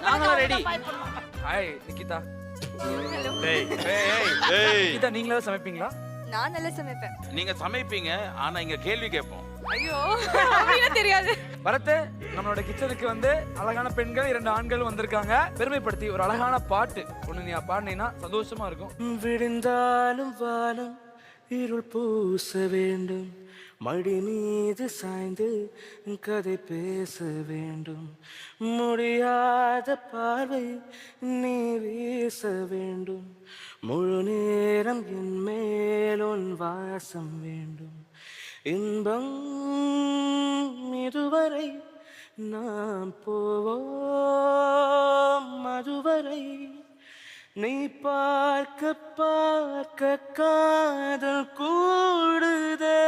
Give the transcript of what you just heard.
நாங்களும் ready. Hi Nikita. Nikita நீங்களே தான் சமைப்பீங்களா? நான் நல்லா சமைப்பேன். நீங்க சமைப்பீங்க, ஆனா இங்க கேள்வி கேட்போம். ஐயோ அப்படியே தெரியாது. பரத், நம்மளோட கிச்சனுக்கு வந்து அழகான பெண்கள் 2 ஆண்கள் வந்திருக்காங்க. பெருமைப்படுத்தி ஒரு அழகான பாட்டு ஒண்ணு நீ பாடினீங்கன்னா சந்தோஷமா இருக்கும். விடிந்தாலும் வானம் இருள் பூச வேண்டும், மடி மீது சாய்ந்து கதை பேச வேண்டும், முடியாத பார்வை நீ வீச வேண்டும், முழு நேரம் என் மேல் உன் வாசம் வேண்டும், இன்பம் இதுவரை நாம் போவோம் அதுவரை நீ பார்க்க பார்க்க காதல் கூடுதே.